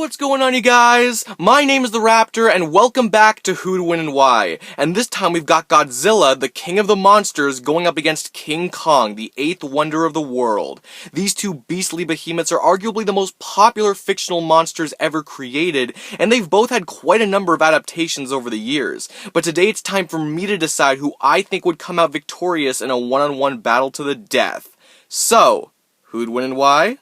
What's going on, you guys? My name is the Raptor, and welcome back to Who'd Win and Why. And this time we've got Godzilla, the king of the monsters, going up against King Kong, the eighth wonder of the world. These two beastly behemoths are arguably the most popular fictional monsters ever created, and they've both had quite a number of adaptations over the years. But today it's time for me to decide who I think would come out victorious in a one-on-one battle to the death. So, who'd win and why?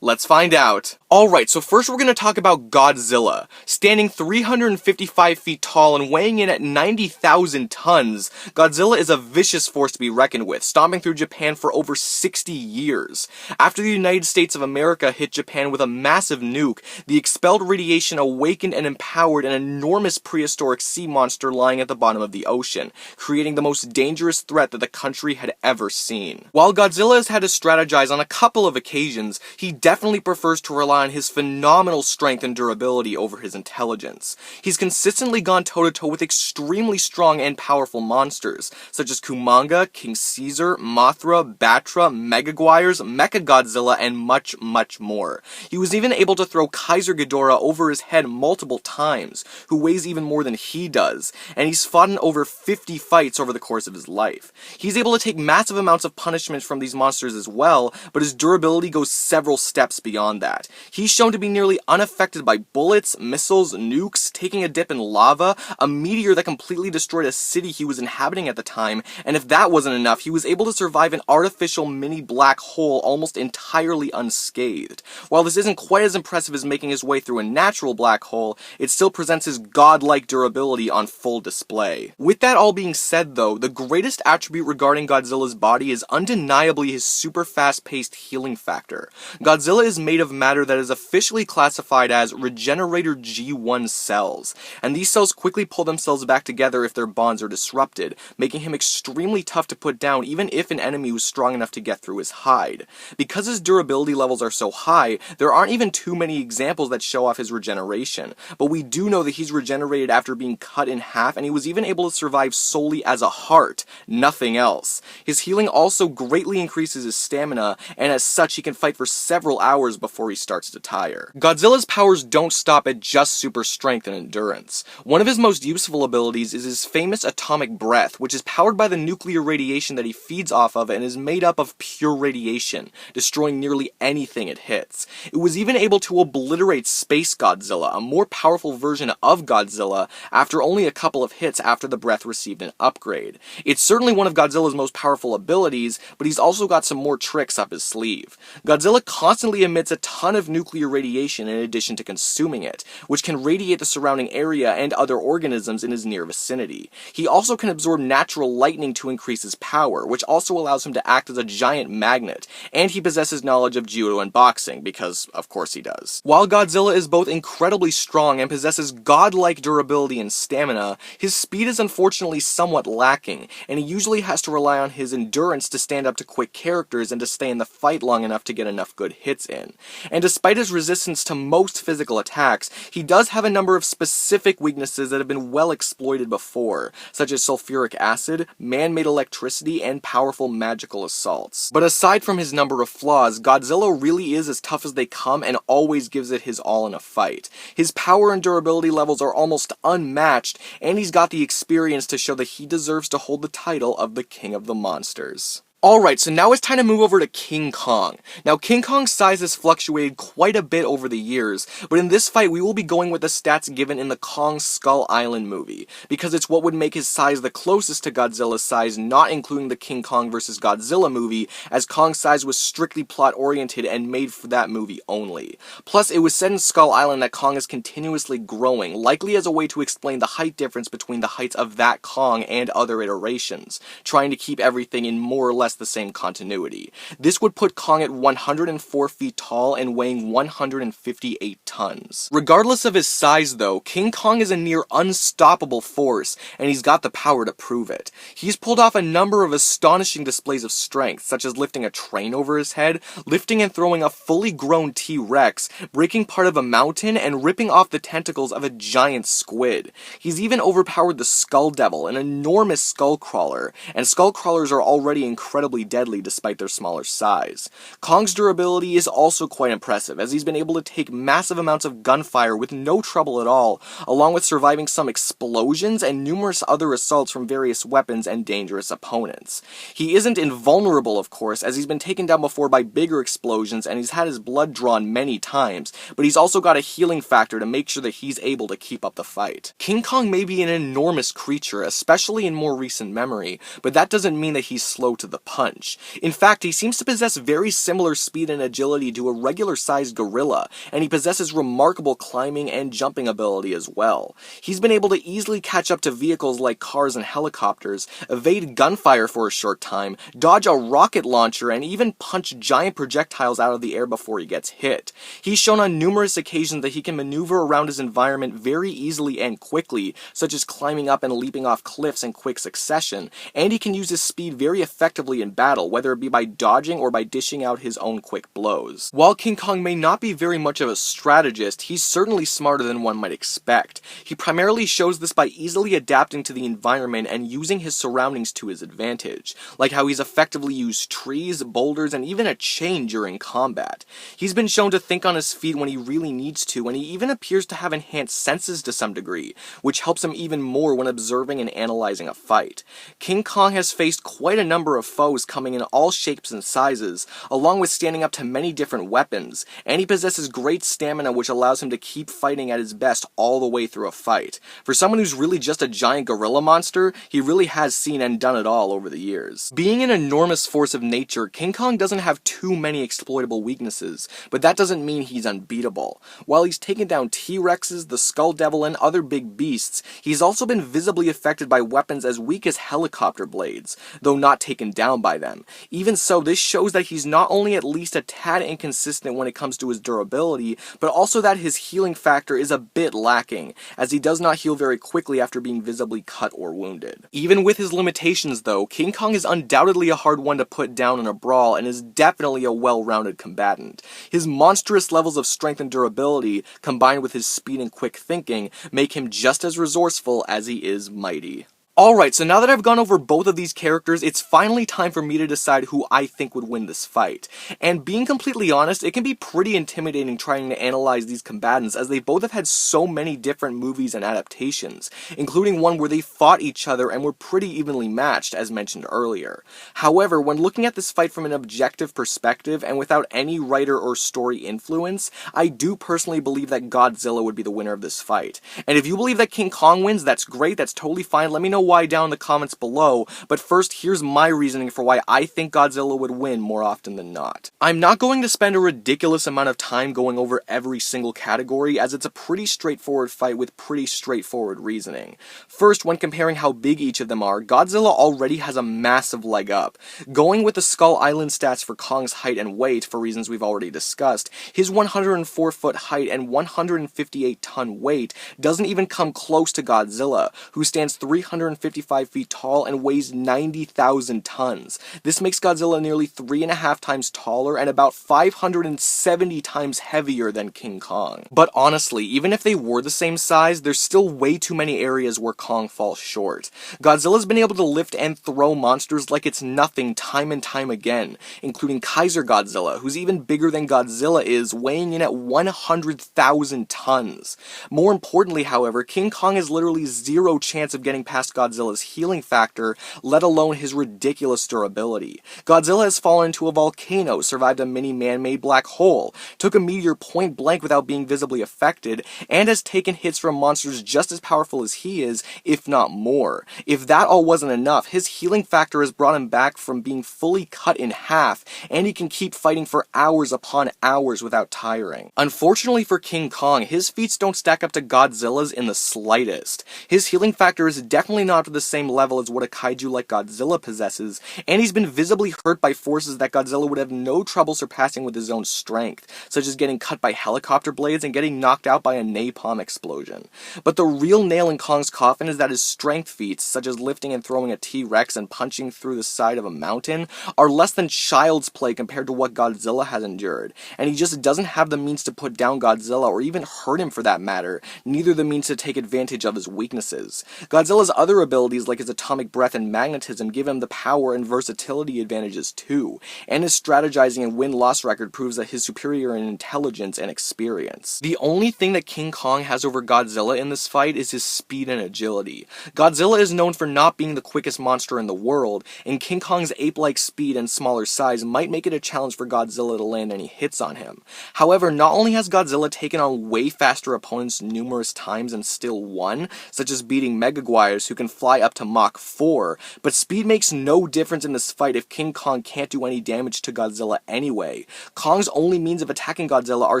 Let's find out. Alright, so first we're going to talk about Godzilla. Standing 355 feet tall and weighing in at 90,000 tons, Godzilla is a vicious force to be reckoned with, stomping through Japan for over 60 years. After the United States of America hit Japan with a massive nuke, the expelled radiation awakened and empowered an enormous prehistoric sea monster lying at the bottom of the ocean, creating the most dangerous threat that the country had ever seen. While Godzilla has had to strategize on a couple of occasions, he definitely prefers to rely on his phenomenal strength and durability over his intelligence. He's consistently gone toe-to-toe with extremely strong and powerful monsters, such as Kumanga, King Caesar, Mothra, Batra, Megaguires, Mechagodzilla, and much, much more. He was even able to throw Kaiser Ghidorah over his head multiple times, who weighs even more than he does, and he's fought in over 50 fights over the course of his life. He's able to take massive amounts of punishment from these monsters as well, but his durability goes several steps beyond that. He's shown to be nearly unaffected by bullets, missiles, nukes, taking a dip in lava, a meteor that completely destroyed a city he was inhabiting at the time, and if that wasn't enough, he was able to survive an artificial mini black hole almost entirely unscathed. While this isn't quite as impressive as making his way through a natural black hole, it still presents his godlike durability on full display. With that all being said though, the greatest attribute regarding Godzilla's body is undeniably his super fast-paced healing factor. Godzilla is made of matter that is officially classified as regenerator G1 cells, and these cells quickly pull themselves back together if their bonds are disrupted, making him extremely tough to put down even if an enemy was strong enough to get through his hide. Because his durability levels are so high, there aren't even too many examples that show off his regeneration, but we do know that he's regenerated after being cut in half, and he was even able to survive solely as a heart, nothing else. His healing also greatly increases his stamina, and as such he can fight for several hours before he starts to tire. Godzilla's powers don't stop at just super strength and endurance. One of his most useful abilities is his famous atomic breath, which is powered by the nuclear radiation that he feeds off of and is made up of pure radiation, destroying nearly anything it hits. It was even able to obliterate Space Godzilla, a more powerful version of Godzilla, after only a couple of hits after the breath received an upgrade. It's certainly one of Godzilla's most powerful abilities, but he's also got some more tricks up his sleeve. Godzilla constantly emits a ton of nuclear radiation in addition to consuming it, which can radiate the surrounding area and other organisms in his near vicinity. He also can absorb natural lightning to increase his power, which also allows him to act as a giant magnet, and he possesses knowledge of judo and boxing, because of course he does. While Godzilla is both incredibly strong and possesses godlike durability and stamina, his speed is unfortunately somewhat lacking, and he usually has to rely on his endurance to stand up to quick characters and to stay in the fight long enough to get enough good hits in. And despite his resistance to most physical attacks, he does have a number of specific weaknesses that have been well exploited before, such as sulfuric acid, man-made electricity, and powerful magical assaults. But aside from his number of flaws, Godzilla really is as tough as they come and always gives it his all in a fight. His power and durability levels are almost unmatched, and he's got the experience to show that he deserves to hold the title of the King of the Monsters. Alright, so now it's time to move over to King Kong. Now, King Kong's size has fluctuated quite a bit over the years, but in this fight we will be going with the stats given in the Kong Skull Island movie, because it's what would make his size the closest to Godzilla's size, not including the King Kong vs. Godzilla movie, as Kong's size was strictly plot-oriented and made for that movie only. Plus, it was said in Skull Island that Kong is continuously growing, likely as a way to explain the height difference between the heights of that Kong and other iterations, trying to keep everything in more or less the same continuity. This would put Kong at 104 feet tall and weighing 158 tons. Regardless of his size though, King Kong is a near unstoppable force, and he's got the power to prove it. He's pulled off a number of astonishing displays of strength, such as lifting a train over his head, lifting and throwing a fully grown T-Rex, breaking part of a mountain, and ripping off the tentacles of a giant squid. He's even overpowered the Skull Devil, an enormous skull crawler, and skull crawlers are already incredibly incredibly deadly despite their smaller size. Kong's durability is also quite impressive, as he's been able to take massive amounts of gunfire with no trouble at all, along with surviving some explosions and numerous other assaults from various weapons and dangerous opponents. He isn't invulnerable, of course, as he's been taken down before by bigger explosions and he's had his blood drawn many times, but he's also got a healing factor to make sure that he's able to keep up the fight. King Kong may be an enormous creature, especially in more recent memory, but that doesn't mean that he's slow to the punch. In fact, he seems to possess very similar speed and agility to a regular-sized gorilla, and he possesses remarkable climbing and jumping ability as well. He's been able to easily catch up to vehicles like cars and helicopters, evade gunfire for a short time, dodge a rocket launcher, and even punch giant projectiles out of the air before he gets hit. He's shown on numerous occasions that he can maneuver around his environment very easily and quickly, such as climbing up and leaping off cliffs in quick succession, and he can use his speed very effectively in battle, whether it be by dodging or by dishing out his own quick blows. While King Kong may not be very much of a strategist, he's certainly smarter than one might expect. He primarily shows this by easily adapting to the environment and using his surroundings to his advantage, like how he's effectively used trees, boulders, and even a chain during combat. He's been shown to think on his feet when he really needs to, and he even appears to have enhanced senses to some degree, which helps him even more when observing and analyzing a fight. King Kong has faced quite a number of foes coming in all shapes and sizes, along with standing up to many different weapons, and he possesses great stamina which allows him to keep fighting at his best all the way through a fight. For someone who's really just a giant gorilla monster, he really has seen and done it all over the years. Being an enormous force of nature, King Kong doesn't have too many exploitable weaknesses, but that doesn't mean he's unbeatable. While he's taken down T-Rexes, the Skull Devil, and other big beasts, he's also been visibly affected by weapons as weak as helicopter blades, though not taken down by them. Even so, this shows that he's not only at least a tad inconsistent when it comes to his durability, but also that his healing factor is a bit lacking, as he does not heal very quickly after being visibly cut or wounded. Even with his limitations though, King Kong is undoubtedly a hard one to put down in a brawl and is definitely a well-rounded combatant. His monstrous levels of strength and durability, combined with his speed and quick thinking, make him just as resourceful as he is mighty. Alright, so now that I've gone over both of these characters, it's finally time for me to decide who I think would win this fight. And being completely honest, it can be pretty intimidating trying to analyze these combatants, as they both have had so many different movies and adaptations, including one where they fought each other and were pretty evenly matched, as mentioned earlier. However, when looking at this fight from an objective perspective, and without any writer or story influence, I do personally believe that Godzilla would be the winner of this fight. And if you believe that King Kong wins, that's great, that's totally fine, let me know why down in the comments below, but first here's my reasoning for why I think Godzilla would win more often than not. I'm not going to spend a ridiculous amount of time going over every single category, as it's a pretty straightforward fight with pretty straightforward reasoning. First, when comparing how big each of them are, Godzilla already has a massive leg up. Going with the Skull Island stats for Kong's height and weight, for reasons we've already discussed, his 104-foot height and 158-ton weight doesn't even come close to Godzilla, who stands 355 feet tall and weighs 90,000 tons. This makes Godzilla nearly 3.5 times taller and about 570 times heavier than King Kong. But honestly, even if they were the same size, there's still way too many areas where Kong falls short. Godzilla's been able to lift and throw monsters like it's nothing time and time again, including Kaiser Godzilla, who's even bigger than Godzilla is, weighing in at 100,000 tons. More importantly, however, King Kong has literally zero chance of getting past Godzilla's healing factor, let alone his ridiculous durability. Godzilla has fallen into a volcano, survived a mini man-made black hole, took a meteor point blank without being visibly affected, and has taken hits from monsters just as powerful as he is, if not more. If that all wasn't enough, his healing factor has brought him back from being fully cut in half, and he can keep fighting for hours upon hours without tiring. Unfortunately for King Kong, his feats don't stack up to Godzilla's in the slightest. His healing factor is definitely not to the same level as what a kaiju like Godzilla possesses, and he's been visibly hurt by forces that Godzilla would have no trouble surpassing with his own strength, such as getting cut by helicopter blades and getting knocked out by a napalm explosion. But the real nail in Kong's coffin is that his strength feats, such as lifting and throwing a T-Rex and punching through the side of a mountain, are less than child's play compared to what Godzilla has endured, and he just doesn't have the means to put down Godzilla or even hurt him for that matter, neither the means to take advantage of his weaknesses. Godzilla's other other abilities like his atomic breath and magnetism give him the power and versatility advantages too, and his strategizing and win-loss record proves that his superior in intelligence and experience. The only thing that King Kong has over Godzilla in this fight is his speed and agility. Godzilla is known for not being the quickest monster in the world, and King Kong's ape-like speed and smaller size might make it a challenge for Godzilla to land any hits on him. However, not only has Godzilla taken on way faster opponents numerous times and still won, such as beating Megaguires who can fly up to Mach 4, but speed makes no difference in this fight if King Kong can't do any damage to Godzilla anyway. Kong's only means of attacking Godzilla are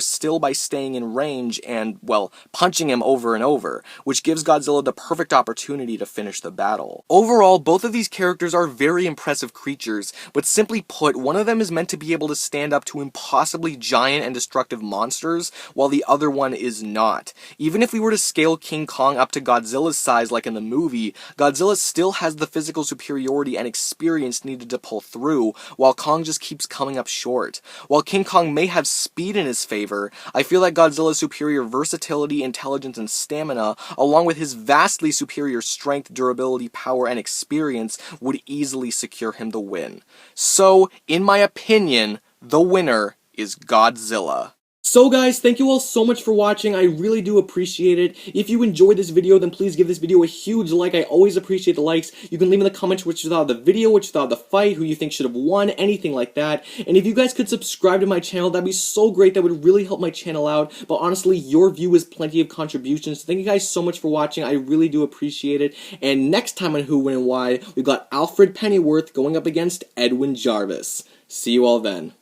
still by staying in range and, well, punching him over and over, which gives Godzilla the perfect opportunity to finish the battle. Overall, both of these characters are very impressive creatures, but simply put, one of them is meant to be able to stand up to impossibly giant and destructive monsters, while the other one is not. Even if we were to scale King Kong up to Godzilla's size like in the movie, Godzilla still has the physical superiority and experience needed to pull through, while Kong just keeps coming up short. While King Kong may have speed in his favor, I feel that Godzilla's superior versatility, intelligence, and stamina, along with his vastly superior strength, durability, power, and experience, would easily secure him the win. So, in my opinion, the winner is Godzilla. So guys, thank you all so much for watching. I really do appreciate it. If you enjoyed this video, then please give this video a huge like. I always appreciate the likes. You can leave in the comments what you thought of the video, what you thought of the fight, who you think should have won, anything like that. And if you guys could subscribe to my channel, that'd be so great. That would really help my channel out. But honestly, your view is plenty of contributions. So thank you guys so much for watching. I really do appreciate it. And next time on Who, When, and Why, we've got Alfred Pennyworth going up against Edwin Jarvis. See you all then.